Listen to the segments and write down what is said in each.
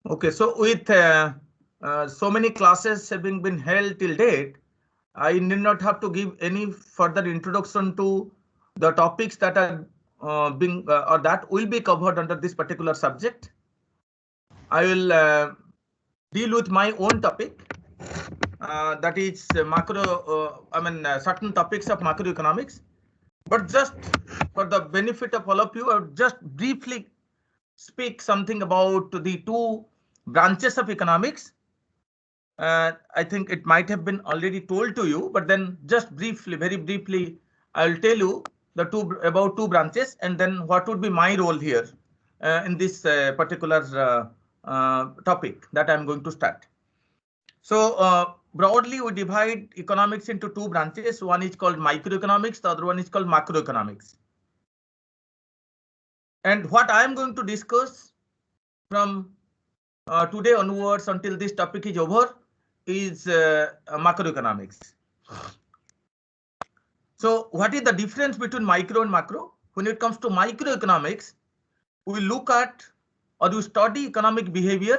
Okay, so with so many classes having been held till date, I need not have to give any further introduction to the topics that are being or that will be covered under this particular subject. I will deal with my own topic, that is certain topics of macroeconomics. But just for the benefit of all of you, I would just briefly speak something about the two branches of economics. I think it might have been already told to you, but then just briefly, very briefly, I'll tell you the two branches, and then what would be my role here in this particular topic that I'm going to start. So broadly, we divide economics into two branches. One is called microeconomics, the other one is called macroeconomics. And what I am going to discuss from today onwards until this topic is over is macroeconomics. So what is the difference between micro and macro? When it comes to microeconomics, we look at or we study economic behavior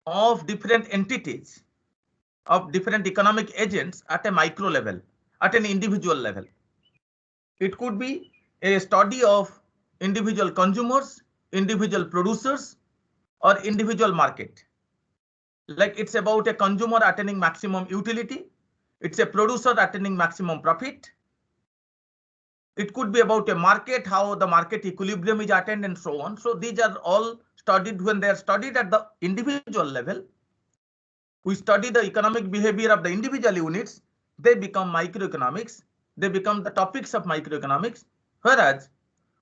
of different entities, of different economic agents at a micro level, at an individual level. It could be a study of individual consumers, individual producers, or individual market. Like it's about a consumer attaining maximum utility. It's a producer attaining maximum profit. It could be about a market, how the market equilibrium is attained and so on. So these are all studied. When they are studied at the individual level, we study the economic behavior of the individual units. They become microeconomics. They become the topics of microeconomics. Whereas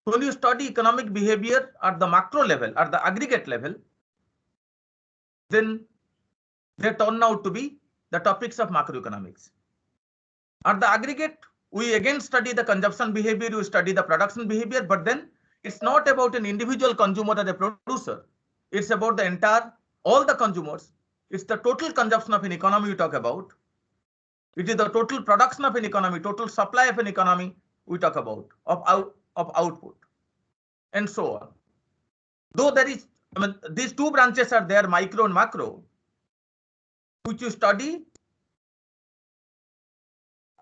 when you study economic behavior at the macro level, at the aggregate level, then they turn out to be the topics of macroeconomics. At the aggregate, we again study the consumption behavior, we study the production behavior, but then it's not about an individual consumer or a producer. It's about the entire, all the consumers. It's the total consumption of an economy we talk about. It is the total production of an economy, total supply of an economy we talk about, of output, and so on. Though there is, these two branches are there, micro and macro, which you study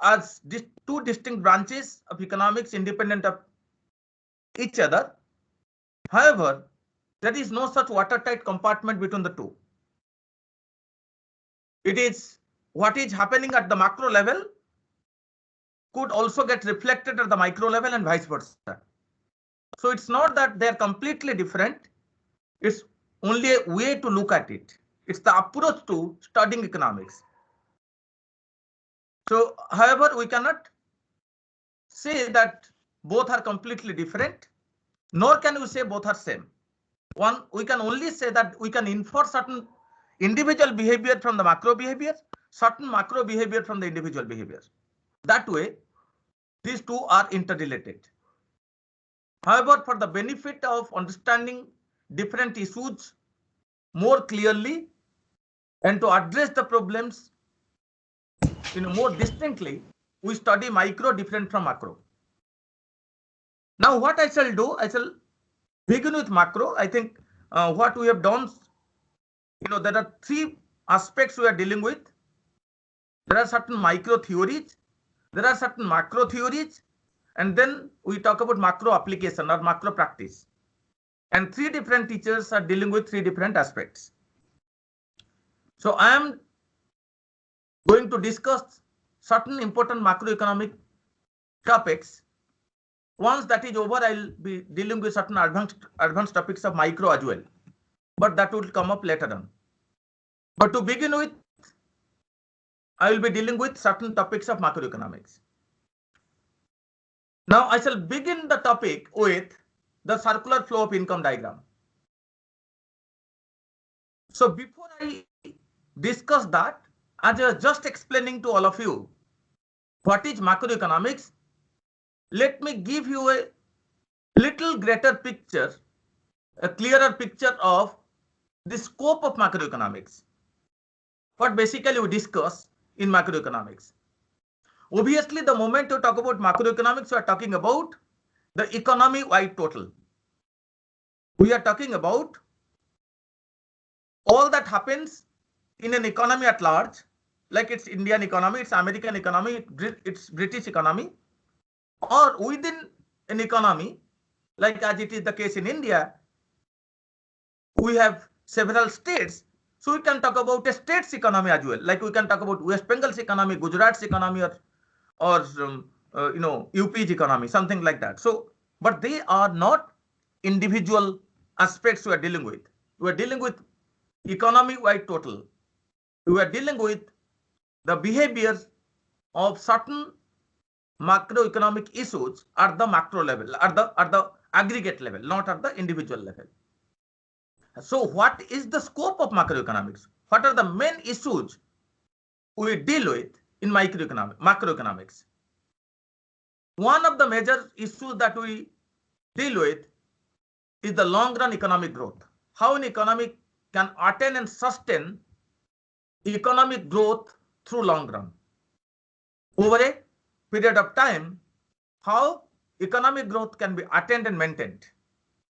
as two distinct branches of economics independent of each other. However, there is no such watertight compartment between the two. It is what is happening at the macro level could also get reflected at the micro level and vice versa. So it's not that they're completely different. It's only a way to look at it. It's the approach to studying economics. So, however, we cannot say that both are completely different, nor can we say both are same. One, we can only say that we can infer certain individual behavior from the macro behavior, certain macro behavior from the individual behavior. That way, these two are interrelated. However, for the benefit of understanding different issues more clearly and to address the problems more distinctly, we study micro different from macro. Now, what I shall do, I shall begin with macro. I think what we have done, there are three aspects we are dealing with. There are certain micro theories, there are certain macro theories, and then we talk about macro application or macro practice. And three different teachers are dealing with three different aspects. So I am going to discuss certain important macroeconomic topics. Once that is over, I'll be dealing with certain advanced topics of micro as well, but that will come up later on. But to begin with, I will be dealing with certain topics of macroeconomics. Now I shall begin the topic with the circular flow of income diagram. So before I discuss that, as I was just explaining to all of you what is macroeconomics, let me give you a little greater picture, a clearer picture of the scope of macroeconomics. What basically we discuss in macroeconomics. Obviously, the moment you talk about macroeconomics, we are talking about the economy-wide total. We are talking about all that happens in an economy at large, like it's Indian economy, it's American economy, it's British economy, or within an economy, like as it is the case in India, we have several states. So we can talk about a state's economy as well. Like we can talk about West Bengal's economy, Gujarat's economy, or UP's economy, something like that. So, but they are not individual aspects we are dealing with. We are dealing with economy-wide total. We are dealing with the behaviors of certain macroeconomic issues at the macro level, at the aggregate level, not at the individual level. So what is the scope of macroeconomics? What are the main issues we deal with in macroeconomics? One of the major issues that we deal with is the long run economic growth. How an economy can attain and sustain economic growth through long run. Over a period of time, how economic growth can be attained and maintained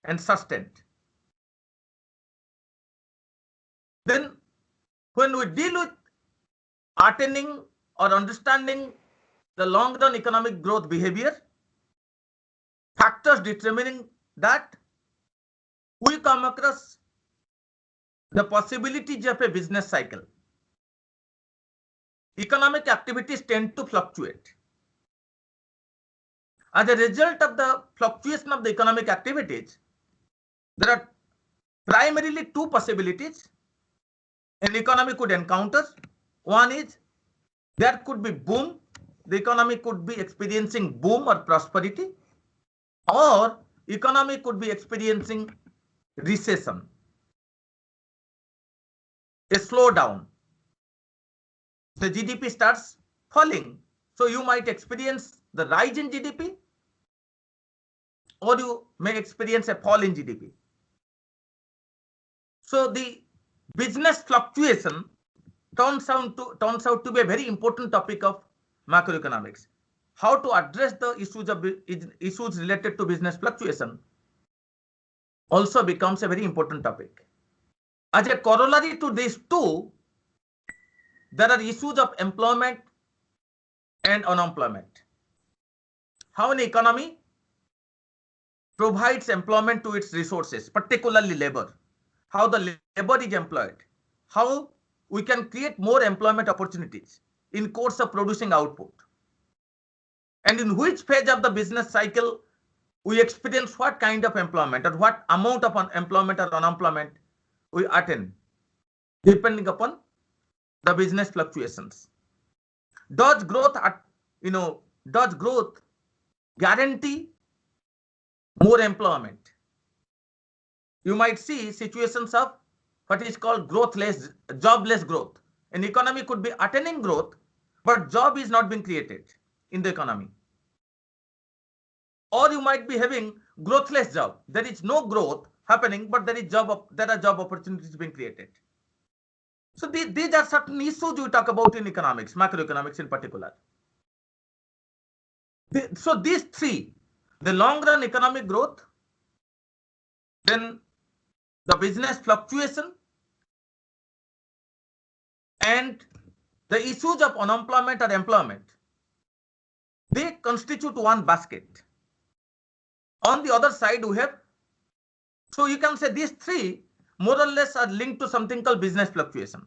and sustained. Then when we deal with attaining or understanding the long run economic growth behavior, factors determining that, we come across the possibilities of a business cycle. Economic activities tend to fluctuate. As a result of the fluctuation of the economic activities, there are primarily two possibilities an economy could encounter. One is there could be boom, the economy could be experiencing boom or prosperity, or economy could be experiencing recession, a slowdown. The GDP starts falling. So you might experience the rise in GDP, or you may experience a fall in GDP. So the business fluctuation turns out to be a very important topic of macroeconomics. How to address the issues related to business fluctuation also becomes a very important topic. As a corollary to these two, there are issues of employment and unemployment. How an economy provides employment to its resources, particularly labor. How the labor is employed. How we can create more employment opportunities in course of producing output. And in which phase of the business cycle we experience what kind of employment or what amount of employment or unemployment we attain, depending upon the business fluctuations. Does growth guarantee more employment? You might see situations of what is called jobless growth. An economy could be attaining growth, but job is not being created in the economy. Or you might be having growthless job. There is no growth happening, but there are job opportunities being created. So these are certain issues we talk about in economics, macroeconomics in particular. So these three, the long run economic growth, then the business fluctuation, and the issues of unemployment or employment, they constitute one basket. On the other side, we have, so you can say these three more or less are linked to something called business fluctuation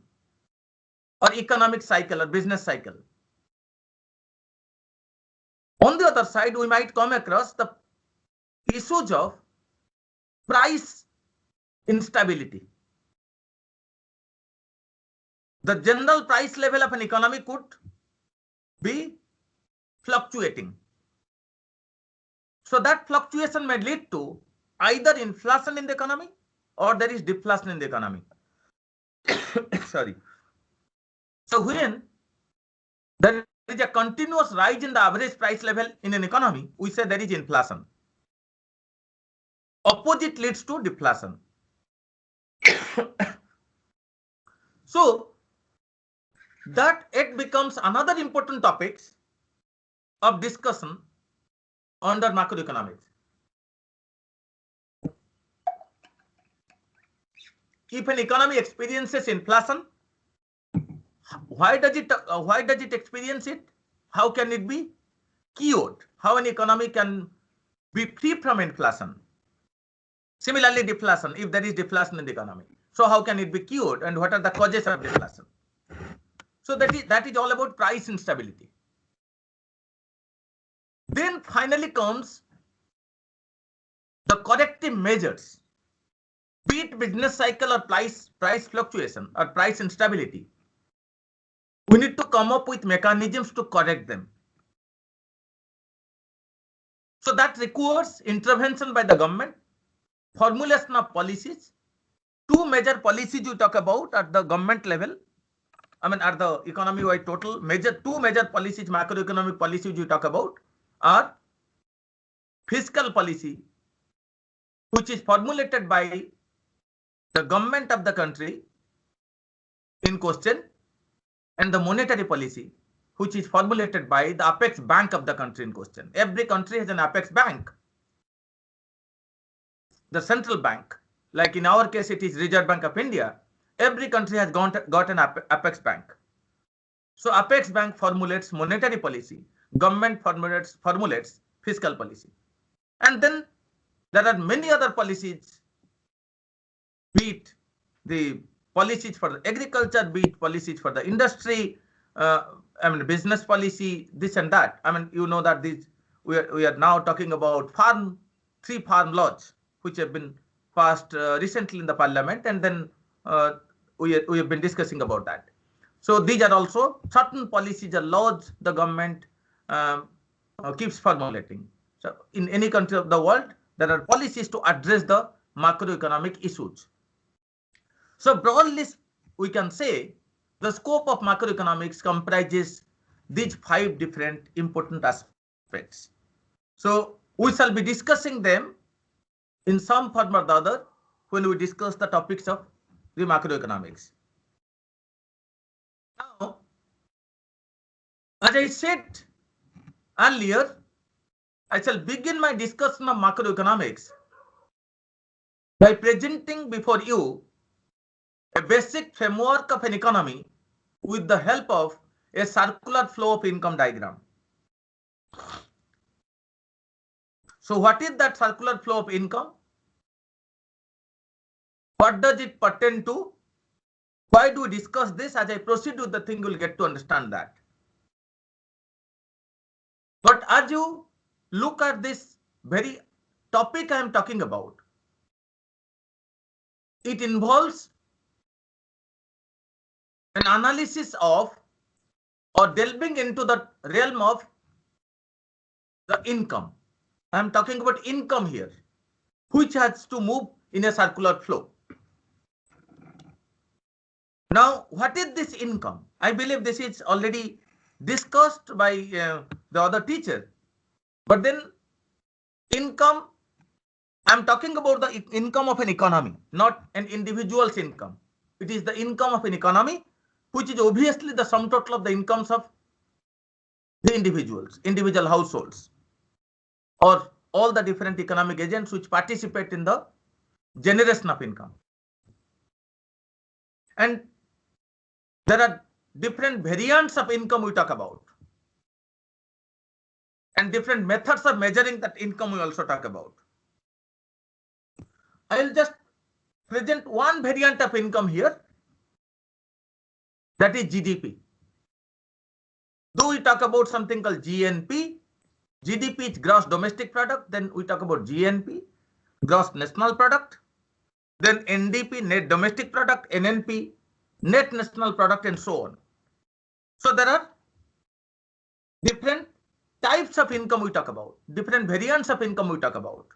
or economic cycle or business cycle. On the other side, we might come across the issues of price instability. The general price level of an economy could be fluctuating. So that fluctuation may lead to either inflation in the economy or there is deflation in the economy. Sorry. So when there is a continuous rise in the average price level in an economy, we say there is inflation. Opposite leads to deflation. So that it becomes another important topic of discussion under macroeconomics. if an economy experiences inflation, why does it experience it? How can it be cured? How an economy can be free from inflation? Similarly, deflation, if there is deflation in the economy, so how can it be cured, and what are the causes of deflation? So that is all about price instability. Then finally comes the corrective measures, be it business cycle or price fluctuation or price instability. We need to come up with mechanisms to correct them. So that requires intervention by the government, formulation of policies. Two major policies you talk about at the government level, at the economy-wide total, two major policies, macroeconomic policies you talk about are fiscal policy, which is formulated by the government of the country in question, and the monetary policy, which is formulated by the apex bank of the country in question. Every country has an apex bank, the central bank. Like in our case, it is Reserve Bank of India. Every country has got an apex bank. So apex bank formulates monetary policy, government formulates fiscal policy, and then there are many other policies, be it the policies for the agriculture, be it policies for the industry, business policy, this and that. You know that we are now talking about three farm laws which have been passed recently in the parliament, and then we have been discussing about that. So these are also certain policies or laws the government keeps formulating. So in any country of the world, there are policies to address the macroeconomic issues. So broadly, we can say the scope of macroeconomics comprises these 5 different important aspects. So we shall be discussing them in some form or the other when we discuss the topics of the macroeconomics. Now, as I said earlier, I shall begin my discussion of macroeconomics by presenting before you a basic framework of an economy with the help of a circular flow of income diagram. So what is that circular flow of income? What does it pertain to? Why do we discuss this? As I proceed with the thing, you will get to understand that. But as you look at this very topic I am talking about, it involves an analysis of or delving into the realm of the income. I am talking about income here, which has to move in a circular flow. Now, what is this income? I believe this is already discussed by the other teacher. But then income, I'm talking about the income of an economy, not an individual's income. It is the income of an economy, which is obviously the sum total of the incomes of the individual households, or all the different economic agents which participate in the generation of income. And there are different variants of income we talk about, and different methods of measuring that income we also talk about. I will just present one variant of income here, that is GDP. Though we talk about something called GNP, GDP is gross domestic product, then we talk about GNP, gross national product, then NDP, net domestic product, NNP, net national product, and so on. So there are different types of income we talk about, different variants of income we talk about.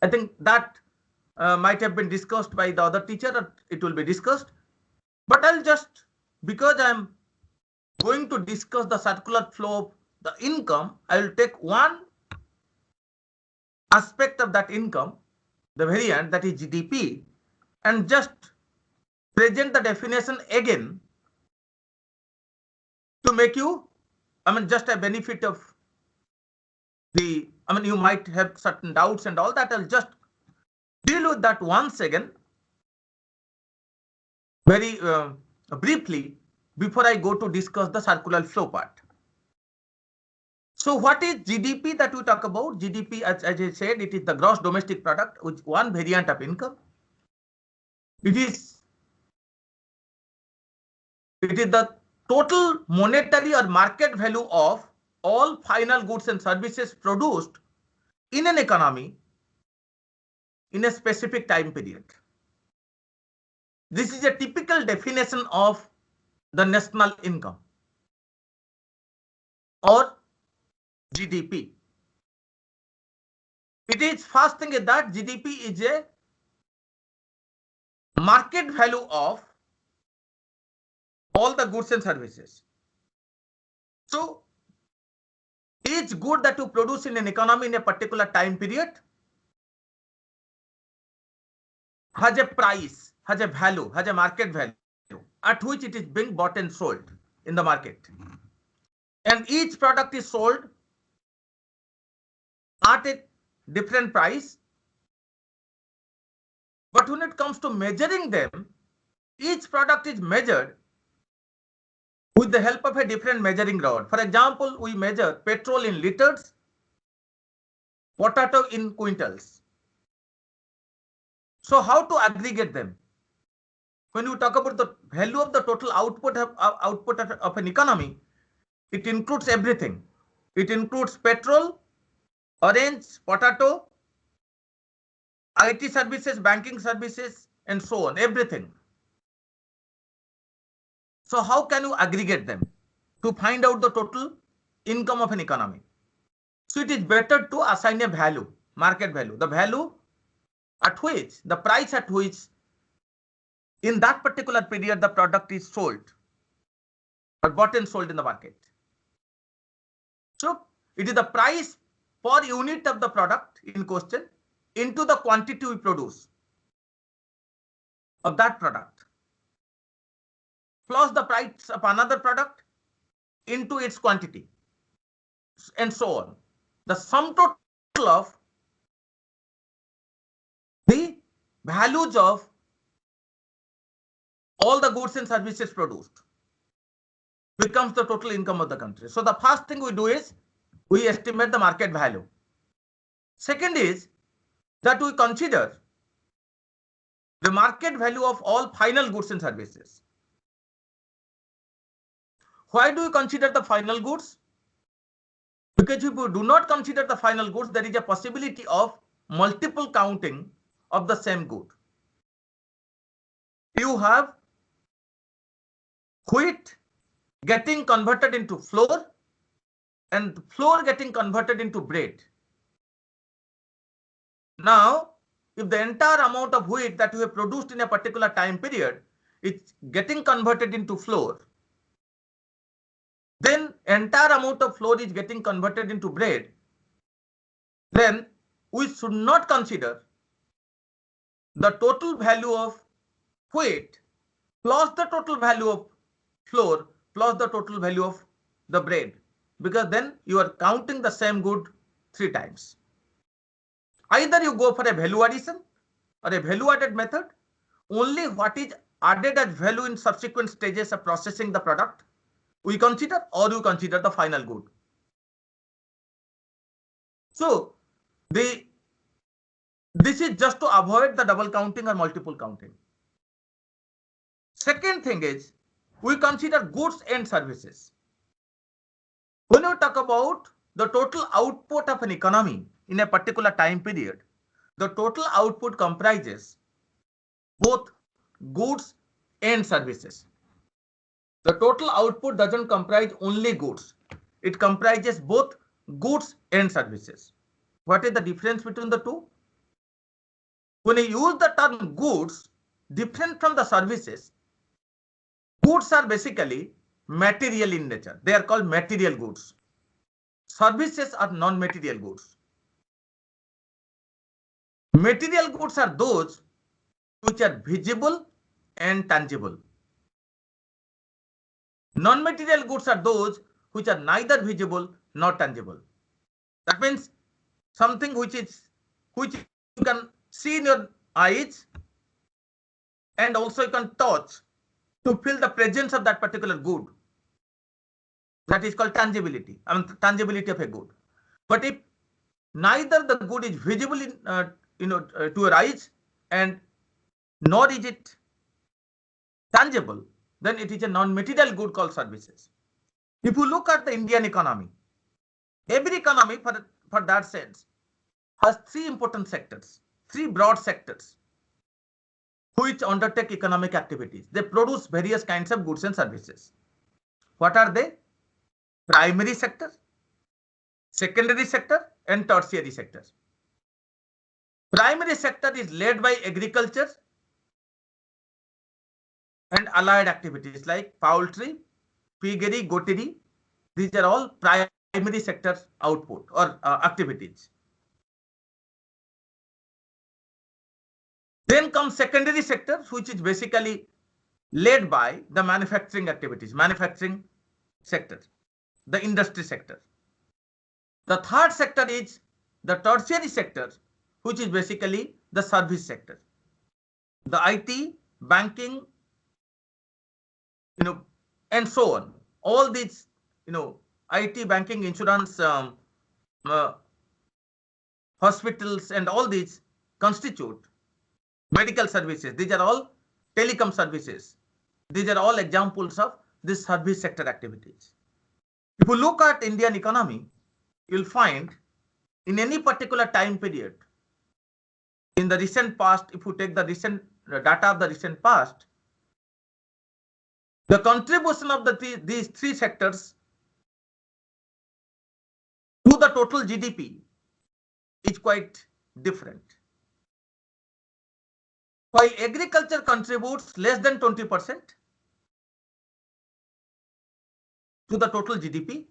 I think that might have been discussed by the other teacher, or it will be discussed. But I'll just, because I'm going to discuss the circular flow of the income, I will take one aspect of that income, the variant, that is GDP, and just present the definition again to make you, just a benefit of the, you might have certain doubts and all that. I'll just deal with that once again very briefly before I go to discuss the circular flow part. So what is GDP that we talk about? GDP, as I said, it is the gross domestic product, which one variant of income. It is the total monetary or market value of all final goods and services produced in an economy in a specific time period. This is a typical definition of the national income or GDP. It is first thing is that GDP is a market value of all the goods and services. So each good that you produce in an economy in a particular time period has a price, has a value, has a market value at which it is being bought and sold in the market. And each product is sold at a different price. But when it comes to measuring them, each product is measured with the help of a different measuring rod. For example, we measure petrol in liters, potato in quintals. So how to aggregate them? When you talk about the value of the total output of an economy, it includes everything. It includes petrol, orange, potato, IT services, banking services, and so on, everything. So how can you aggregate them to find out the total income of an economy? So it is better to assign a value, market value, the value at which, the price at which in that particular period the product is sold or bought and sold in the market. So it is the price per unit of the product in question into the quantity we produce of that product, plus the price of another product into its quantity, and so on. The sum total of the values of all the goods and services produced becomes the total income of the country. So the first thing we do is we estimate the market value. Second is that we consider the market value of all final goods and services. Why do we consider the final goods? Because if we do not consider the final goods, there is a possibility of multiple counting of the same good. You have wheat getting converted into flour and flour getting converted into bread. Now, if the entire amount of wheat that you have produced in a particular time period is getting converted into flour, then entire amount of flour is getting converted into bread, then we should not consider the total value of wheat plus the total value of flour plus the total value of the bread, because then you are counting the same good 3 times. Either you go for a value addition or a value added method, only what is added as value in subsequent stages of processing the product we consider, or you consider the final good. So this is just to avoid the double counting or multiple counting. Second thing is we consider goods and services. When you talk about the total output of an economy in a particular time period, the total output comprises both goods and services. The total output doesn't comprise only goods. It comprises both goods and services. What is the difference between the two? When you use the term goods, different from the services, goods are basically material in nature. They are called material goods. Services are non-material goods. Material goods are those which are visible and tangible. Non-material goods are those which are neither visible nor tangible. That means something which you can see in your eyes and also you can touch to feel the presence of that particular good. That is called tangibility. I mean, tangibility of a good. But if neither the good is visible in, to your eyes, and nor is it tangible, then it is a non-material good called services. If you look at the Indian economy, every economy for that sense has three important sectors, three broad sectors which undertake economic activities. They produce various kinds of goods and services. What are they? Primary sector, secondary sector, and tertiary sector. Primary sector is led by agriculture and allied activities like poultry, piggery, goatery. These are all primary sector output or activities. Then comes secondary sector, which is basically led by the manufacturing activities, manufacturing sector, the industry sector. The third sector is the tertiary sector, which is basically the service sector, the IT, banking, and so on. All these, IT, banking, insurance, hospitals, and all these constitute medical services. These are all telecom services. These are all examples of this service sector activities. If you look at Indian economy, you'll find in any particular time period, in the recent past, if you take the recent data of the recent past, the contribution of these three sectors to the total GDP is quite different. While agriculture contributes less than 20% to the total GDP,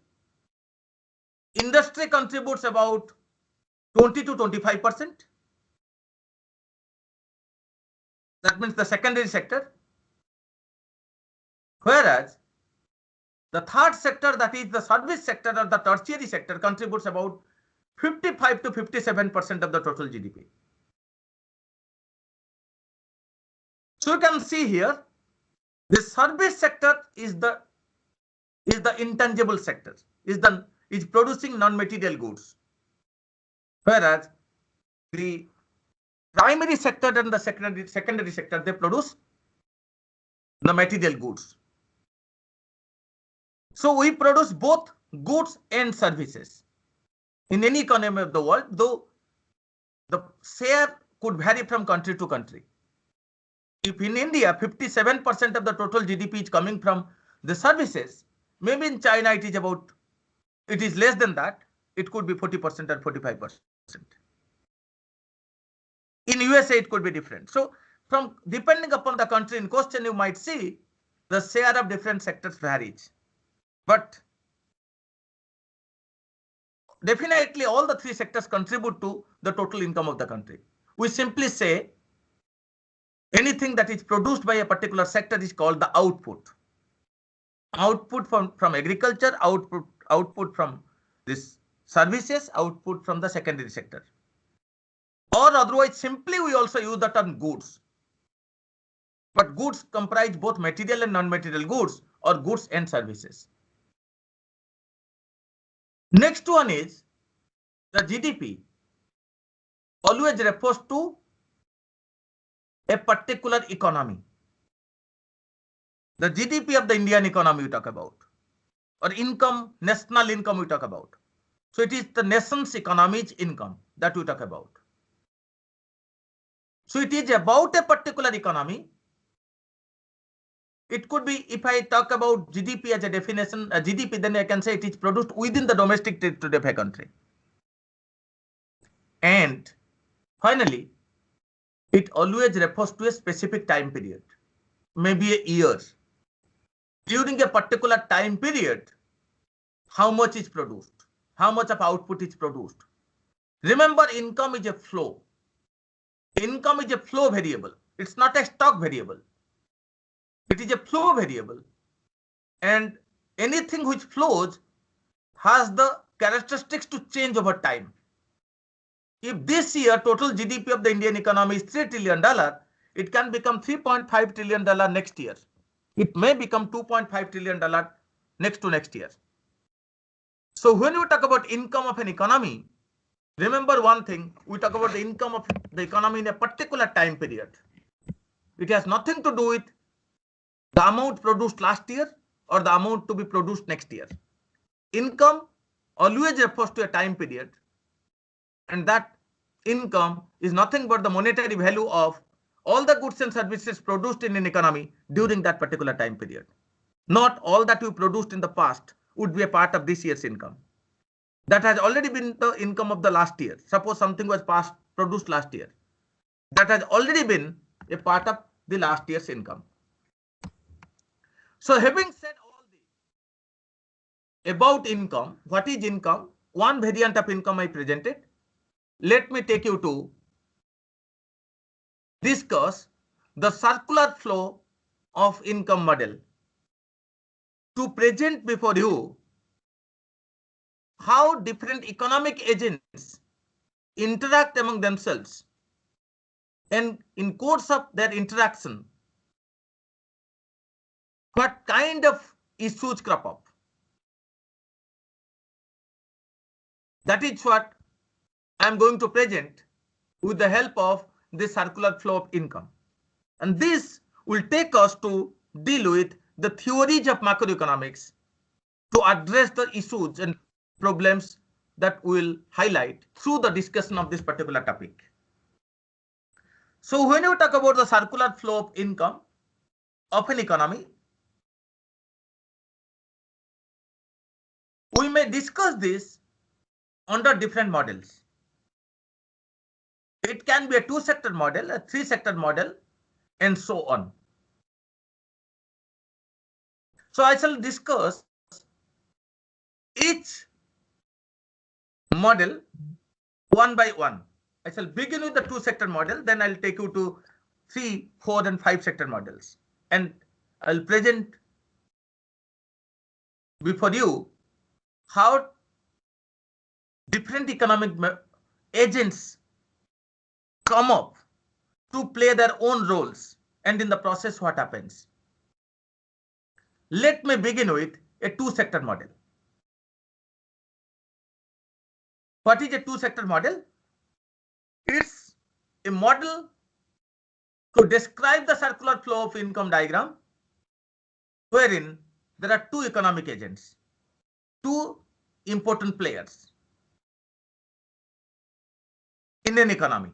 industry contributes about 20 to 25%. That means the secondary sector. Whereas the third sector, that is the service sector or the tertiary sector, contributes about 55 to 57% of the total GDP. So you can see here, the service sector is the intangible sector, is producing non-material goods, whereas the primary sector and the secondary sector, they produce the material goods. So we produce both goods and services. In any economy of the world, though the share could vary from country to country. If in India 57% of the total GDP is coming from the services, maybe in China it is less than that. It could be 40% or 45%. In USA it could be different. So from depending upon the country in question, you might see the share of different sectors varies. But definitely all the three sectors contribute to the total income of the country. We simply say anything that is produced by a particular sector is called the output. Output from agriculture, output from this services, output from the secondary sector. Or otherwise, simply we also use the term goods. But goods comprise both material and non-material goods, or goods and services. Next one is the GDP always refers to a particular economy. The GDP of the Indian economy we talk about, or income, national income we talk about. So it is the nation's economy's income that we talk about. So it is about a particular economy. It could be, if I talk about GDP as a definition, GDP, then I can say it is produced within the domestic territory of a country. And finally, it always refers to a specific time period, maybe a year. During a particular time period, how much is produced, how much of output is produced. Remember, income is a flow. Income is a flow variable. It's not a stock variable. It is a flow variable, and anything which flows has the characteristics to change over time. If this year total GDP of the Indian economy is $3 trillion, it can become $3.5 trillion next year. It may become $2.5 trillion next to next year. So when we talk about income of an economy, remember one thing, we talk about the income of the economy in a particular time period. It has nothing to do with the amount produced last year or the amount to be produced next year. Income always refers to a time period, and that income is nothing but the monetary value of all the goods and services produced in an economy during that particular time period. Not all that we produced in the past would be a part of this year's income. That has already been the income of the last year. Suppose something was produced last year. That has already been a part of the last year's income. So having said all this about income, what is income? One variant of income I presented. Let me take you to discuss the circular flow of income model to present before you how different economic agents interact among themselves, and in course of their interaction, what kind of issues crop up. That is what I am going to present with the help of the circular flow of income. And this will take us to deal with the theories of macroeconomics to address the issues and problems that we will highlight through the discussion of this particular topic. So when you talk about the circular flow of income of an economy, we may discuss this under different models. It can be a two-sector model, a three-sector model, and so on. So I shall discuss each model one by one. I shall begin with the two-sector model, then I'll take you to 3, 4, and 5-sector models, and I'll present before you how different economic agents come up to play their own roles, and in the process what happens. Let me begin with a two-sector model. What is a two-sector model? It's a model to describe the circular flow of income diagram wherein there are two economic agents, two important players in an economy.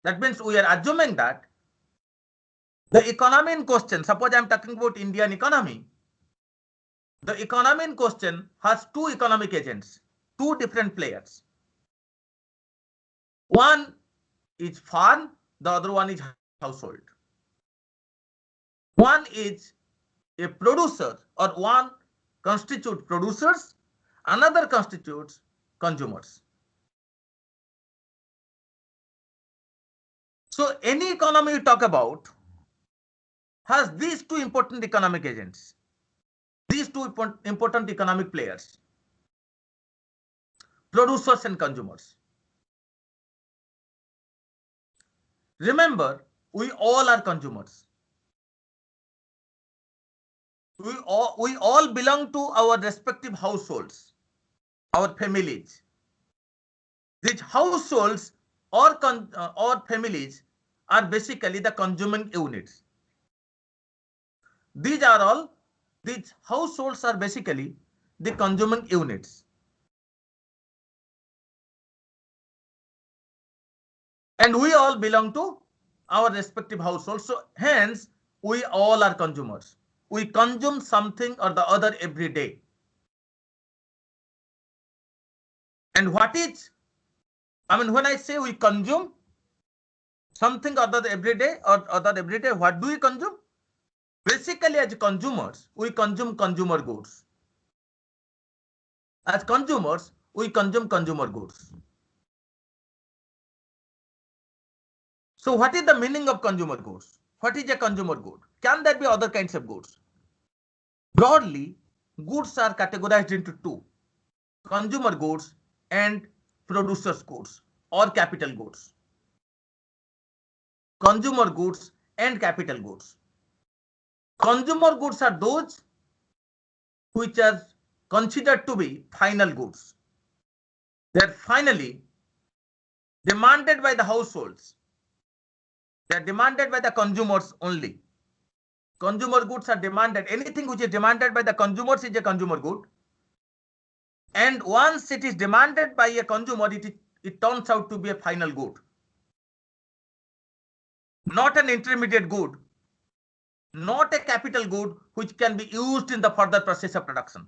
That means we are assuming that the economy in question, suppose I am talking about Indian economy, the economy in question has two economic agents, two different players. One is farm, the other one is household. One is a producer, or one constitutes producers, another constitutes consumers. So any economy you talk about has these two important economic agents, these two important economic players, producers and consumers. Remember, we all are consumers. We all belong to our respective households, our families. These households or families are basically the consuming units. These households are basically the consuming units. And we all belong to our respective households. So hence, we all are consumers. We consume something or the other every day. And when I say we consume something or the other every day, what do we consume? Basically, as consumers, we consume consumer goods. As consumers, we consume consumer goods. So what is the meaning of consumer goods? What is a consumer good? Can there be other kinds of goods? Broadly, goods are categorized into two: consumer goods and producers goods or capital goods. Consumer goods and capital goods. Consumer goods are those which are considered to be final goods. They are finally demanded by the households. They are demanded by the consumers only. Consumer goods are demanded. Anything which is demanded by the consumers is a consumer good. And once it is demanded by a consumer, it turns out to be a final good. Not an intermediate good, not a capital good which can be used in the further process of production.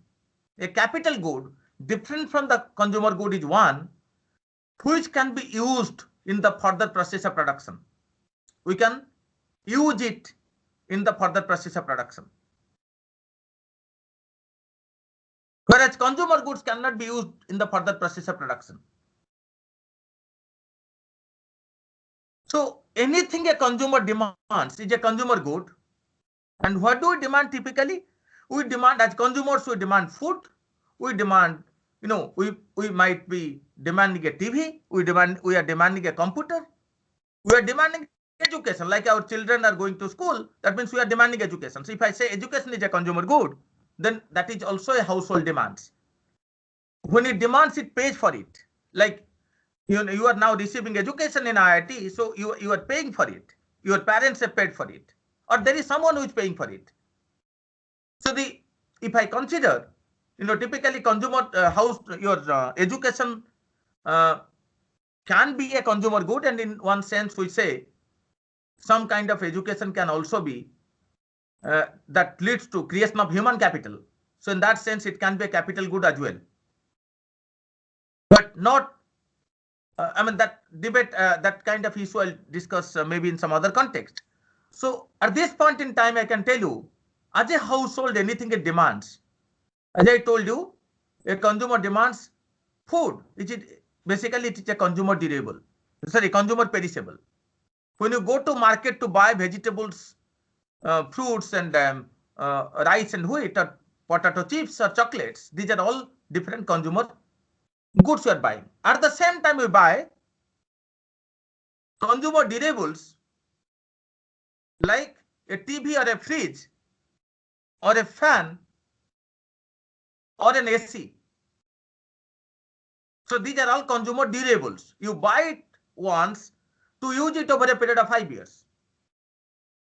A capital good, different from the consumer good, is one which can be used in the further process of production. We can use it in the further process of production. Whereas consumer goods cannot be used in the further process of production. So anything a consumer demands is a consumer good. And what do we demand typically? We demand, as consumers, we demand food, we demand, we might be demanding a TV, we are demanding a computer, we are demanding education, like our children are going to school, that means we are demanding education. So if I say education is a consumer good, then that is also a household demands. When it demands, it pays for it. Like you are now receiving education in IIT, so you are paying for it. Your parents have paid for it, or there is someone who is paying for it. So if I consider, typically consumer your education can be a consumer good, and in one sense we say some kind of education can also be that leads to creation of human capital. So in that sense, it can be a capital good as well. But not, that debate, that kind of issue I'll discuss maybe in some other context. So at this point in time, I can tell you, as a household, anything it demands. As I told you, a consumer demands food, which is basically it is a consumer durable, consumer perishable. When you go to market to buy vegetables, fruits, and rice and wheat, or potato chips or chocolates, these are all different consumer goods you are buying. At the same time, we buy consumer durables like a TV or a fridge or a fan or an AC. So these are all consumer durables. You buy it once to use it over a period of 5 years.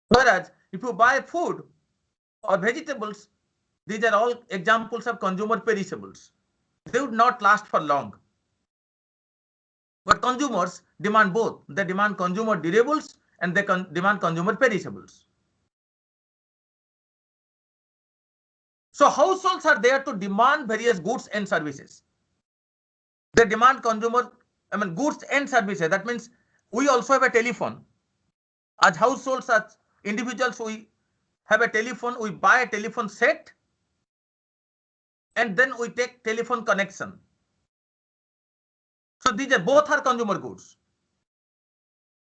Whereas if you buy food or vegetables, these are all examples of consumer perishables. They would not last for long. But consumers demand both. They demand consumer durables and they demand consumer perishables. So households are there to demand various goods and services. They demand goods and services. That means we also have a telephone. As households, as individuals, we have a telephone. We buy a telephone set, and then we take telephone connection. So these are both are consumer goods.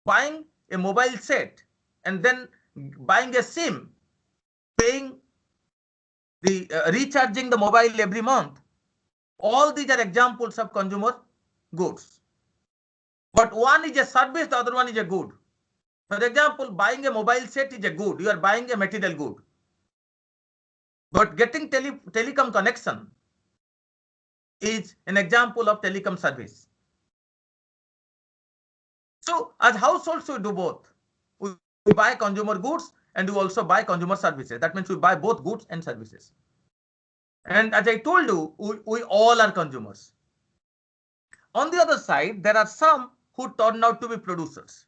Buying a mobile set and then buying a SIM, paying the recharging the mobile every month. All these are examples of consumer goods. But one is a service, the other one is a good. For example, buying a mobile set is a good. You are buying a material good. But getting telecom connection is an example of telecom service. So as households, we do both. We buy consumer goods and we also buy consumer services. That means we buy both goods and services. And as I told you, we all are consumers. On the other side, there are some who turn out to be producers.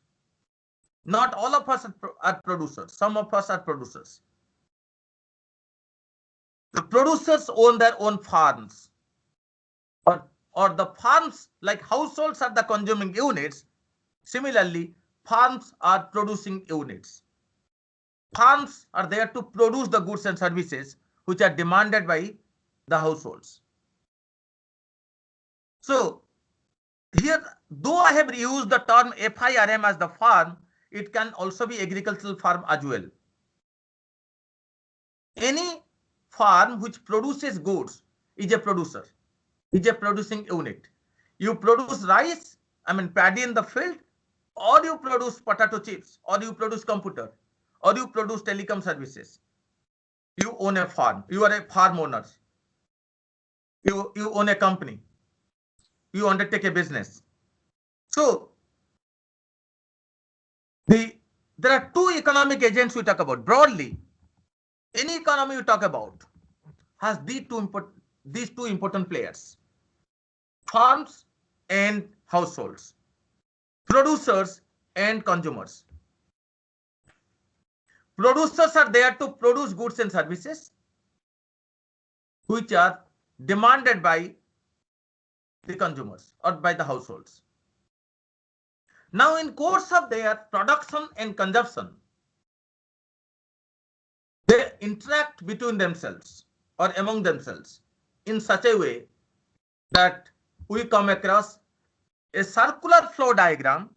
Not all of us are producers. Some of us are producers. The producers own their own farms. Or the farms, like households are the consuming units. Similarly, farms are producing units. Farms are there to produce the goods and services which are demanded by the households. So here, though I have used the term FIRM as the farm, it can also be agricultural farm as well. Any farm which produces goods is a producer, is a producing unit. You produce rice, paddy in the field, or you produce potato chips, or you produce computer, or you produce telecom services. You own a farm. You are a farm owner. You own a company. You undertake a business. So there are two economic agents we talk about. Broadly, any economy you talk about has these two important players: farms and households, producers and consumers. Producers are there to produce goods and services which are demanded by the consumers or by the households. Now, in course of their production and consumption, they interact between themselves or among themselves in such a way that we come across a circular flow diagram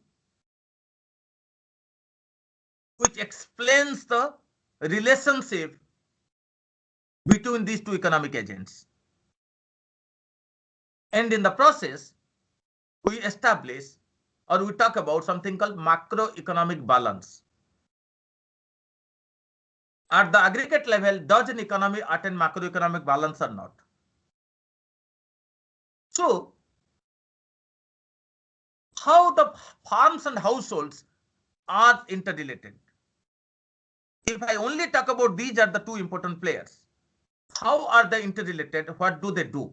which explains the relationship between these two economic agents. And in the process, we establish or we talk about something called macroeconomic balance. At the aggregate level, does an economy attain macroeconomic balance or not? So, how the farms and households are interrelated? If I only talk about these are the two important players, how are they interrelated? What do they do?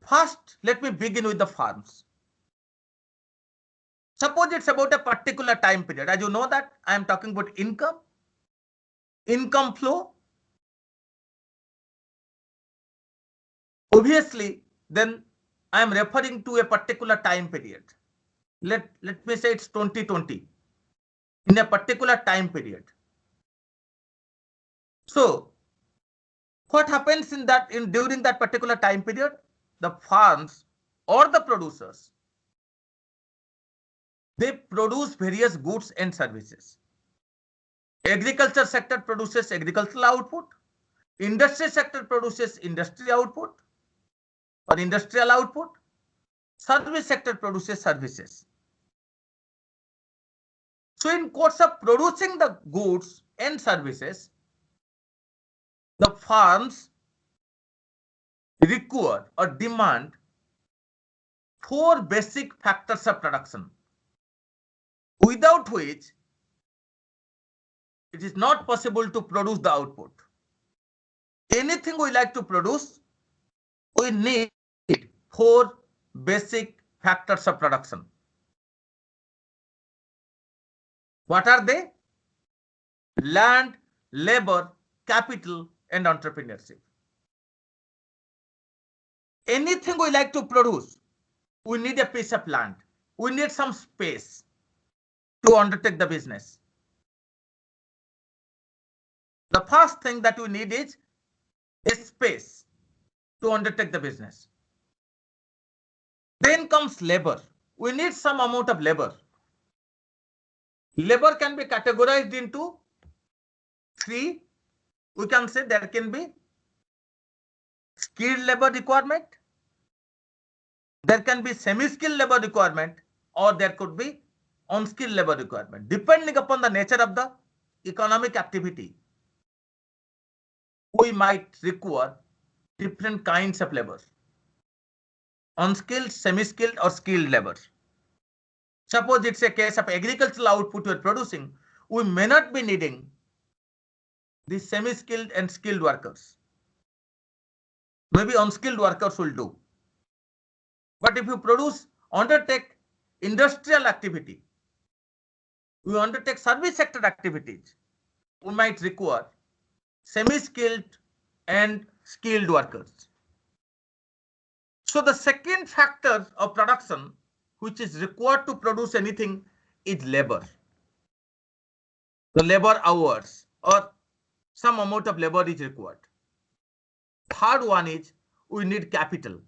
First, let me begin with the farms. Suppose it's about a particular time period. As you know that I am talking about income flow. Obviously, then I am referring to a particular time period. Let me say it's 2020 in a particular time period. So what happens during that particular time period? The farms or the producers, they produce various goods and services. Agriculture sector produces agricultural output. Industry sector produces industry output or industrial output. Service sector produces services. So in course of producing the goods and services, the farms require or demand 4 basic factors of production, without which it is not possible to produce the output. Anything we like to produce, we need 4 basic factors of production. What are they? Land, labor, capital, and entrepreneurship. Anything we like to produce, we need a piece of land. We need some space to undertake the business. The first thing that we need is a space to undertake the business. Then comes labor. We need some amount of labor. Labor can be categorized into 3. We can say there can be skilled labor requirement, there can be semi-skilled labor requirement, or there could be unskilled labor requirement. Depending upon the nature of the economic activity, we might require different kinds of labor: unskilled, semi-skilled, or skilled labor. Suppose it's a case of agricultural output we're producing, we may not be needing the semi-skilled and skilled workers. Maybe unskilled workers will do. But if you undertake industrial activity, we undertake service sector activities, we might require semi-skilled and skilled workers. So the second factor of production which is required to produce anything is labor. The labor hours or some amount of labor is required. Third one is we need capital.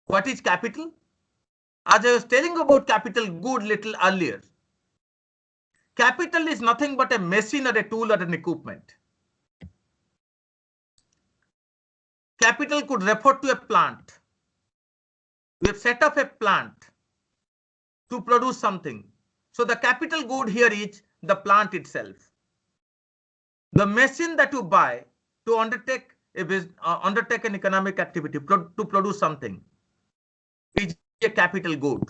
What is capital? As I was telling about capital good little earlier, capital is nothing but a machine or a tool or an equipment. Capital could refer to a plant. We have set up a plant to produce something. So the capital good here is the plant itself. The machine that you buy to undertake an economic activity, to produce something, is a capital good.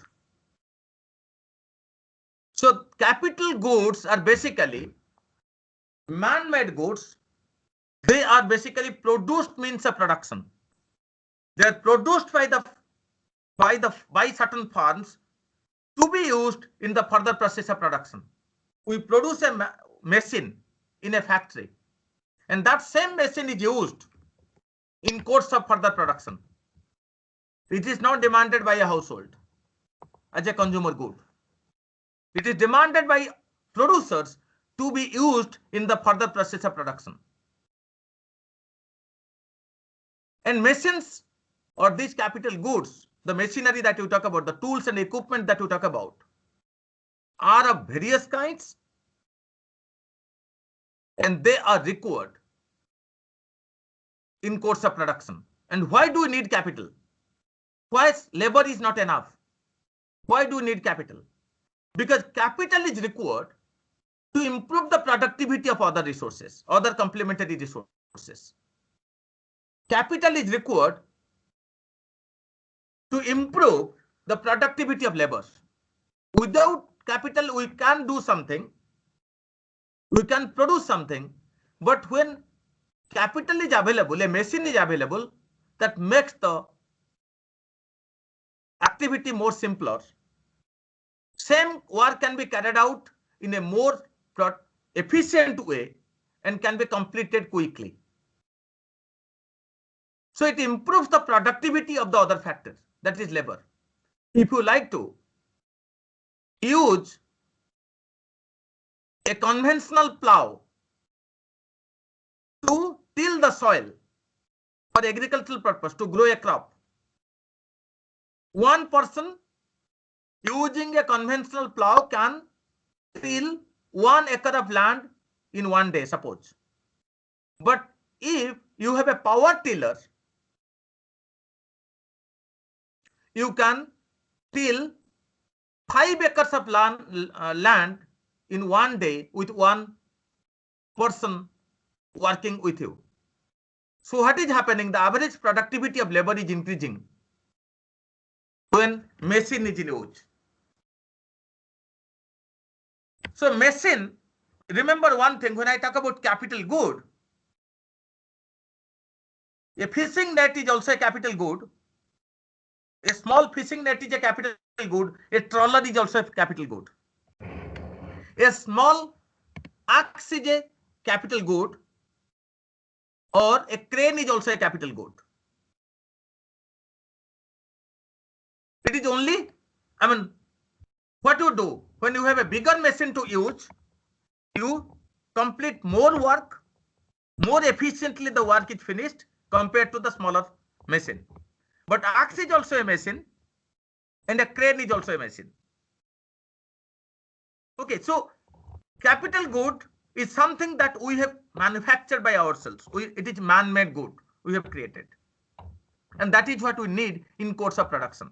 So capital goods are basically man-made goods. They are basically produced means of production. They are produced by certain firms to be used in the further process of production. We produce a machine in a factory, and that same machine is used in course of further production. It is not demanded by a household as a consumer good. It is demanded by producers to be used in the further process of production. And machines, or these capital goods, the machinery that you talk about, the tools and equipment that you talk about, are of various kinds, and they are required in course of production. And why do we need capital? Why labor is not enough? Why do we need capital? Because capital is required to improve the productivity of other resources, other complementary resources. Capital is required to improve the productivity of labor. Without capital, we can do something, we can produce something, but when capital is available, a machine is available, that makes the activity more simpler. Same work can be carried out in a more efficient way and can be completed quickly. So it improves the productivity of the other factor, that is labor. If you like to use a conventional plow to till the soil for agricultural purpose, to grow a crop, one person using a conventional plow can till 1 acre of land in one day, suppose. But if you have a power tiller, you can till 5 acres of land in one day with one person working with you. So what is happening? The average productivity of labor is increasing when machine is in use. So machine, remember one thing, when I talk about capital good, a fishing net is also a capital good. A small fishing net is a capital good. A trawler is also a capital good. A small axe is a capital good, or a crane is also a capital good. It is only, what you do when you have a bigger machine to use, you complete more work, more efficiently the work is finished compared to the smaller machine. But axe is also a machine and a crane is also a machine. Okay, so capital good is something that we have manufactured by ourselves. It is man-made good we have created. And that is what we need in course of production.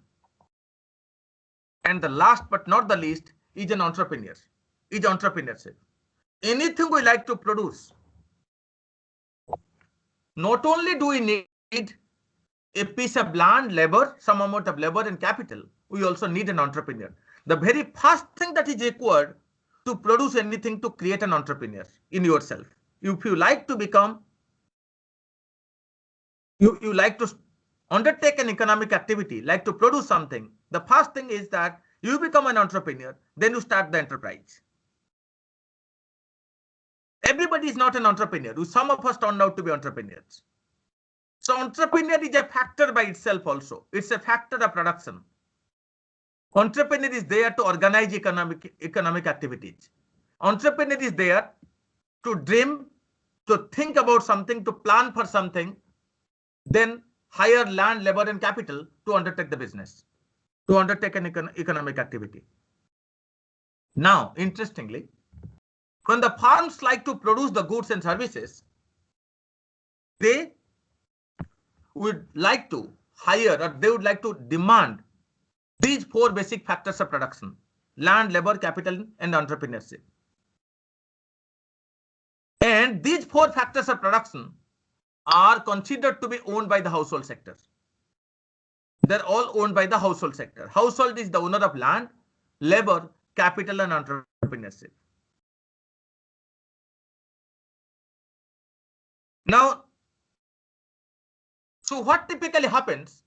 And the last but not the least is an entrepreneur, is entrepreneurship. Anything we like to produce, not only do we need a piece of land, labor, some amount of labor and capital, we also need an entrepreneur. The very first thing that is required to produce anything, to create an entrepreneur in yourself. If you like to become, you like to undertake an economic activity, like to produce something, the first thing is that you become an entrepreneur, then you start the enterprise. Everybody is not an entrepreneur. Some of us turned out to be entrepreneurs. So entrepreneur is a factor by itself also. It's a factor of production. Entrepreneur is there to organize economic activities. Entrepreneur is there to dream, to think about something, to plan for something, then hire land, labor and capital to undertake the business, to undertake an economic activity. Now, interestingly, when the firms like to produce the goods and services, they would like to hire, or they would like to demand these 4 basic factors of production: land, labor, capital and entrepreneurship. And And these four factors of production are considered to be owned by the household sector. They're all owned by the household sector. Household is the owner of land, labor, capital, and entrepreneurship. Now, so what typically happens?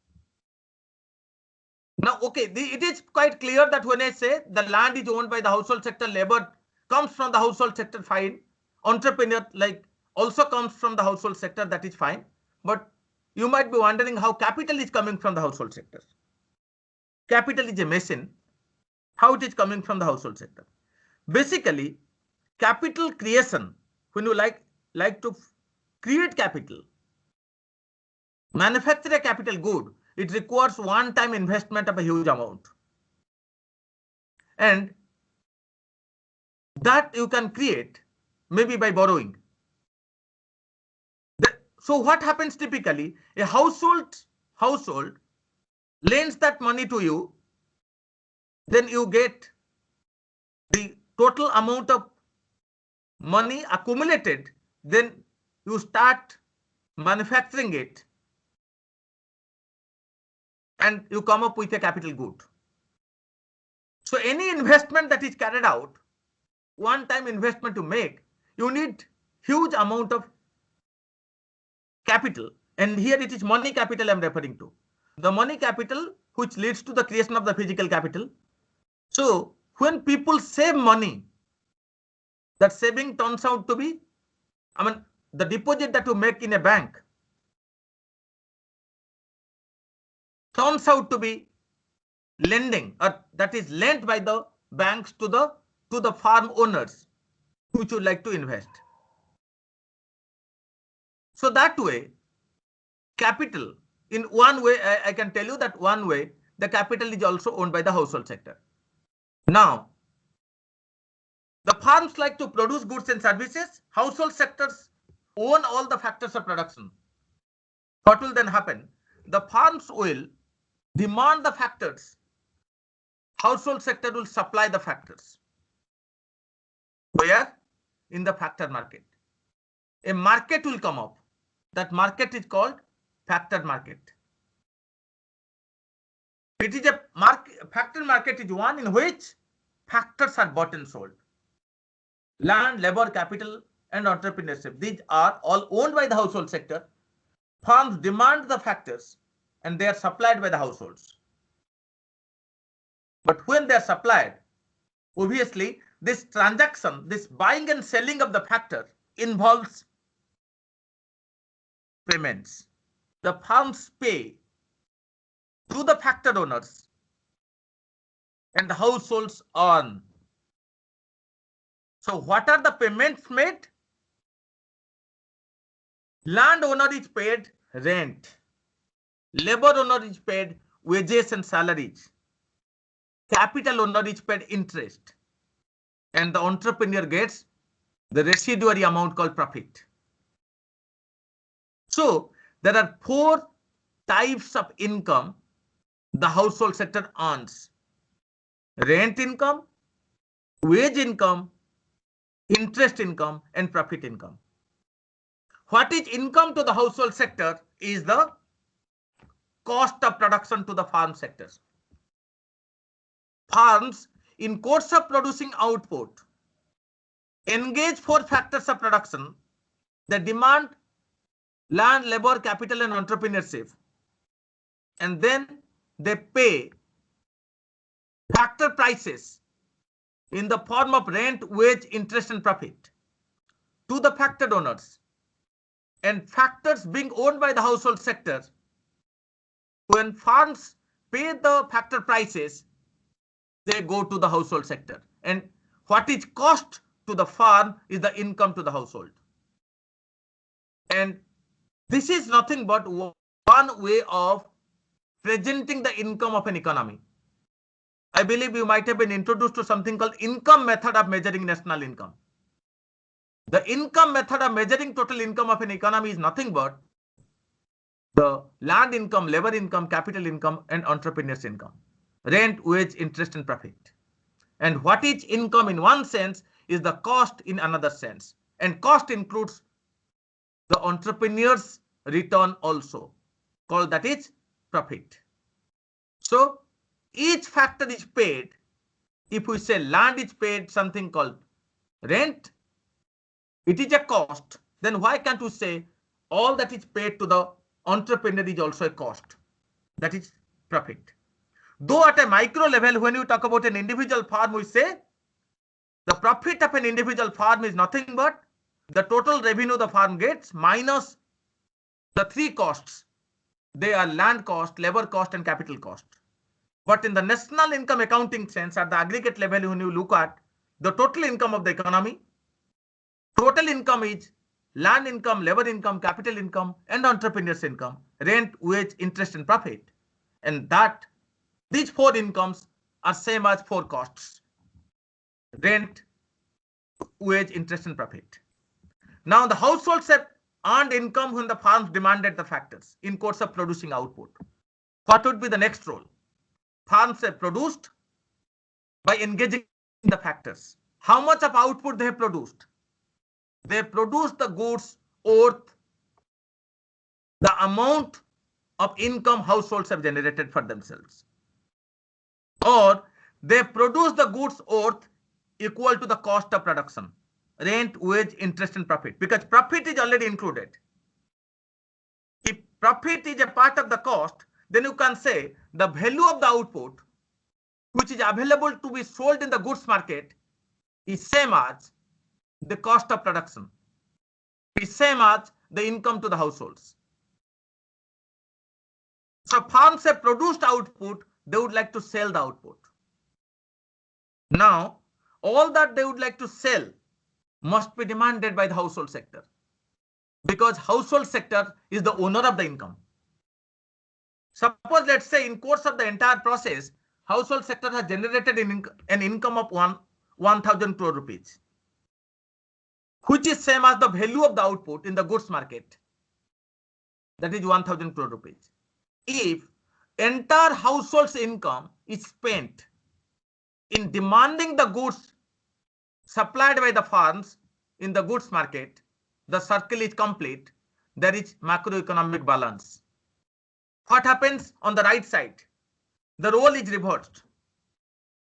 Now, okay, it is quite clear that when I say the land is owned by the household sector, labor comes from the household sector, fine. Entrepreneur also comes from the household sector, that is fine. But you might be wondering how capital is coming from the household sector. Capital is a machine. How it is coming from the household sector? Basically, capital creation, when you like to create capital, manufacture a capital good, it requires one-time investment of a huge amount. And that you can create maybe by borrowing. So what happens typically? A household lends that money to you, then you get the total amount of money accumulated, then you start manufacturing it and you come up with a capital good. So any investment that is carried out, one-time investment to make, you need huge amount of capital. And here it is money capital I'm referring to. The money capital which leads to the creation of the physical capital. So when people save money, that saving turns out to be, the deposit that you make in a bank turns out to be lending, or that is lent by the banks to the farm owners which would like to invest. So that way, capital, in one way, I can tell you that one way, the capital is also owned by the household sector. Now, the farms like to produce goods and services. Household sectors own all the factors of production. What will then happen? The farms will demand the factors. Household sector will supply the factors. Where? In the factor market. A market will come up. That market is called factor market. It is a factor market is one in which factors are bought and sold. Land, labor, capital, and entrepreneurship. These are all owned by the household sector. Farms demand the factors and they are supplied by the households. But when they are supplied, obviously this transaction, this buying and selling of the factor involves payments. The farms pay to the factor owners and the households earn. So what are the payments made? Landowner is paid rent. Labor owner is paid wages and salaries. Capital owner is paid interest. And the entrepreneur gets the residuary amount called profit. So there are four types of income the household sector earns: rent income, wage income, interest income, and profit income. What is income to the household sector is the cost of production to the farm sectors. Farms, in course of producing output, engage four factors of production. They demand land, labor, capital, and entrepreneurship. And then they pay factor prices in the form of rent, wage, interest, and profit to the factor owners. And factors being owned by the household sector, when farms pay the factor prices, they go to the household sector. And what is cost to the farm is the income to the household. And this is nothing but one way of presenting the income of an economy. I believe you might have been introduced to something called income method of measuring national income. The income method of measuring total income of an economy is nothing but the land income, labor income, capital income, and entrepreneur's income. Rent, wage, interest, and profit. And what is income in one sense is the cost in another sense. and cost includes the entrepreneur's return also, called that is profit. So each factor is paid. If we say land is paid something called rent, it is a cost, then why can't we say all that is paid to the entrepreneur is also a cost? That is profit. Though at a micro level, when you talk about an individual farm, we say the profit of an individual farm is nothing but the total revenue the farm gets minus the three costs. They are land cost, labor cost, and capital cost. But in the national income accounting sense, at the aggregate level, when you look at the total income of the economy, total income is land income, labor income, capital income, and entrepreneur's income, rent, wage, interest, and profit. And that these four incomes are same as four costs: rent, wage, interest, and profit. Now the households have earned income when the farms demanded the factors in course of producing output. What would be the next role? Farms have produced by engaging in the factors. How much of output they have produced? They produce the goods worth the amount of income households have generated for themselves, or they produce the goods worth equal to the cost of production: rent, wage, interest, and profit, because profit is already included. If profit is a part of the cost, then you can say the value of the output which is available to be sold in the goods market is same as the cost of production, is same as the income to the households. So farms have produced output, they would like to sell the output. Now, all that they would like to sell must be demanded by the household sector, because household sector is the owner of the income. Suppose, let's say, in course of the entire process, household sector has generated an income of 1,000 crore rupees, which is same as the value of the output in the goods market, that is 1,000 crore rupees. If entire household's income is spent in demanding the goods supplied by the farms in the goods market, the circle is complete. There is macroeconomic balance. What happens on the right side? The role is reversed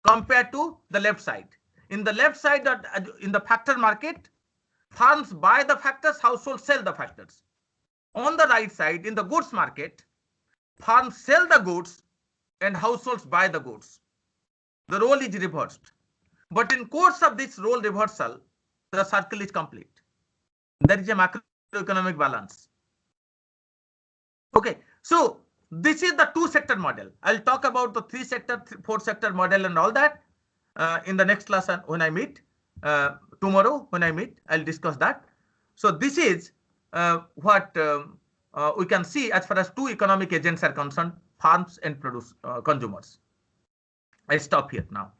compared to the left side. In the left side, in the factor market, farms buy the factors, households sell the factors. On the right side, in the goods market, farms sell the goods and households buy the goods. The role is reversed. But in course of this role reversal, the circle is complete. There is a macroeconomic balance. Okay, so this is the two-sector model. I'll talk about the three-sector, four-sector model and all that in the next class when I meet. Tomorrow when I meet, I'll discuss that. So this is what we can see as far as two economic agents are concerned: farms and consumers. I stop here now.